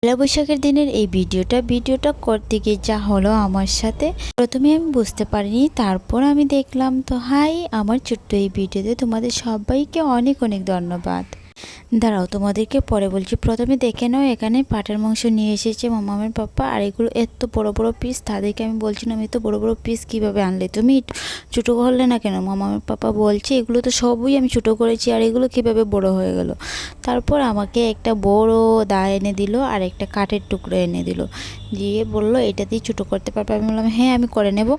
পয়লা বৈশাখের দিনের এই ভিডিওটা করতে গিয়ে যা হলো আমার সাথে, প্রথমে আমি বুঝতে পারিনি, তারপর আমি দেখলাম। তো হাই, আমার ছোট্ট এই ভিডিওতে তোমাদের সবাইকে অনেক অনেক ধন্যবাদ। দাঁড়াও, তোমাদেরকে পরে বলছি। প্রথমে দেখে নাও, এখানে পাটার মাংস নিয়ে এসেছে মামামের পাপা, আর এগুলো এত বড় বড় পিস। তাদেরকে আমি বলছিলাম এত বড় বড় পিস কিভাবে আনলে তুমি, ছোটো করলে না কেন? মামামের পাপা বলছে এগুলো তো সবই আমি ছোটো করেছি, আর এগুলো কিভাবে বড় হয়ে গেল। তারপর আমাকে একটা বড় দা এনে দিল আর একটা কাঠের টুকরো এনে দিল, দিয়ে বলল এটা দিয়ে ছোটো করতে পারবে। আমি বললাম হ্যাঁ, আমি করে নেব।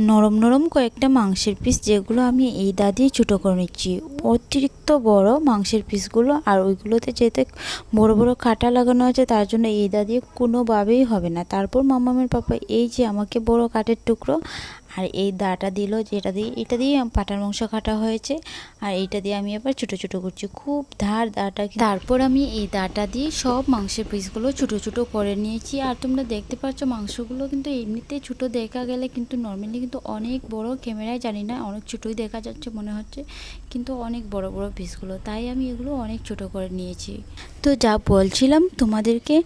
নরম নরম কয়েকটা মাংসের পিস, যেগুলো আমি এই দা দিয়ে ছোটো করে নিচ্ছি। অতিরিক্ত বড় মাংসের পিসগুলো, আর ওইগুলোতে যেতে বড় বড় কাঁটা লাগানো আছে, তার জন্য এই দা দিয়ে কোনোভাবেই হবে না। তারপর মামামের পাপা এই যে আমাকে বড় কাঠের টুকরো আর এই দাটা দিল, যেটা দিয়ে এটা দিয়ে পাটার মাংস কাটা হয়েছে, আর এইটা দিয়ে আমি এবার ছোটো ছোটো করছি। খুব ধার দাটা। তারপর আমি এই দাটা দিয়ে সব মাংসের পিসগুলো ছোটো ছোটো করে নিয়েছি। আর তোমরা দেখতে পাচ্ছ মাংসগুলো কিন্তু এমনিতেই ছোটো দেখা গেলে, কিন্তু নর্মালি কিন্তু অনেক বড়। ক্যামেরায় জানি না, অনেক ছোটোই দেখা যাচ্ছে মনে হচ্ছে, কিন্তু অনেক বড় বড় পিসগুলো, তাই আমি এগুলো অনেক ছোটো করে নিয়েছি। তো যা বলছিলাম তোমাদেরকে,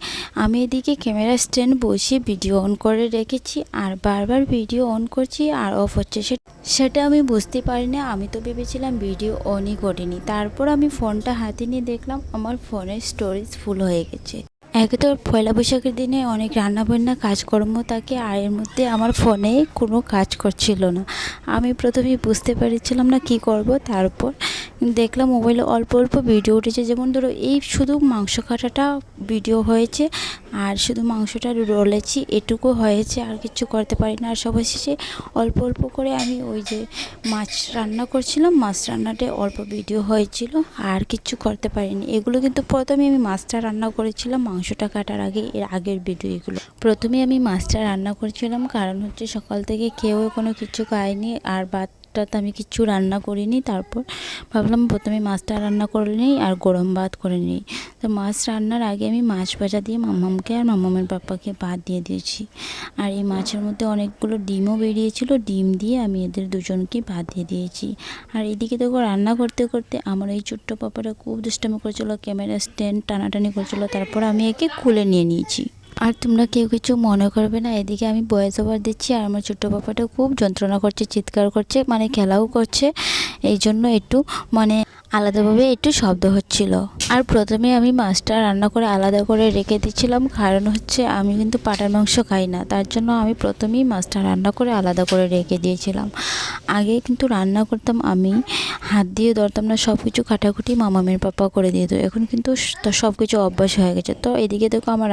আমি এদিকে ক্যামেরা স্ট্যান্ড বসিয়ে ভিডিও অন করে রেখেছি, আর বারবার ভিডিও অন করছি আর অফ হচ্ছে, সেটা আমি বুঝতে পারি না। আমি তো ভেবেছিলাম ভিডিও অনই করিনি। তারপর আমি ফোনটা হাতে নিয়ে দেখলাম আমার ফোনের স্টোরেজ ফুল হয়ে গেছে। একে তো পয়লা বৈশাখের দিনে অনেক রান্নাবান্না কাজকর্ম থাকে, আর এর মধ্যে আমার ফোনে কোনো কাজ করছিল না। আমি প্রথমে বুঝতে পারছিলাম না কি করব। তারপর দেখলাম মোবাইলে অল্প অল্প ভিডিও উঠেছে, যেমন ধরো এই শুধু মাংস কাটাটা ভিডিও হয়েছে, আর শুধু মাংসটা রোলেছি, এটুকু হয়েছে, আর কিছু করতে পারি না। আর সবার শেষে অল্প অল্প করে আমি ওই যে মাছ রান্না করছিলাম, মাছ রান্নাটা অল্প ভিডিও হয়েছিল, আর কিছু করতে পারিনি। এগুলো কিন্তু প্রথমে আমি মাছটা রান্না করেছিলাম মাংসটা কাটার আগে, এর আগের ভিডিও এগুলো। প্রথমে আমি মাছটা রান্না করেছিলাম, কারণ হচ্ছে সকাল থেকে কেউ কোনো কিছু খায়নি, আর ভাতটা আমি কিচ্ছু রান্না করিনি। তারপর ভাবলাম প্রথমে মাছটা রান্না করে নিই আর গরম ভাত করে নিই। তো মাছ রান্নার আগে আমি মাছ ভাজা দিয়ে মাম্মামকে আর মাম্মামের পাপাকে ভাত দিয়ে দিয়েছি। আর এই মাছের মধ্যে অনেকগুলো ডিমও বেরিয়েছিল, ডিম দিয়ে আমি এদের দুজনকে ভাত দিয়ে দিয়েছি। আর এদিকে দেখো রান্না করতে করতে আমার এই ছোট্ট পাপাটা খুব দুষ্টামি করছিল, ক্যামেরা স্ট্যান্ড টানাটানি করছিল। তারপর আমি একে খুলে নিয়ে নিয়েছি। আর তোমরা কেউ কিছু মনে করবে না, এদিকে আমি ভয়েস ওভার দিচ্ছি, আর আমার ছোট্ট পাপাটা খুব যন্ত্রণা করছে, চিৎকার করছে, মানে খেলাও করছে। এই জন্য একটু মানে আলাদাভাবে একটু শব্দ হচ্ছিল। আর প্রথমে আমি মাছটা রান্না করে আলাদা করে রেখে দিচ্ছিলাম, কারণ হচ্ছে আমি কিন্তু পাটার মাংস খাই না, তার জন্য আমি প্রথমেই মাছটা রান্না করে আলাদা করে রেখে দিয়েছিলাম। আগে কিন্তু রান্না করতাম আমি হাত দিয়ে ধরতাম না, সব কিছু কাটাকুটি মামামের পাপা করে দিয়ে দিত। এখন কিন্তু সব কিছু অভ্যাস হয়ে গেছে। তো এদিকে দেখো আমার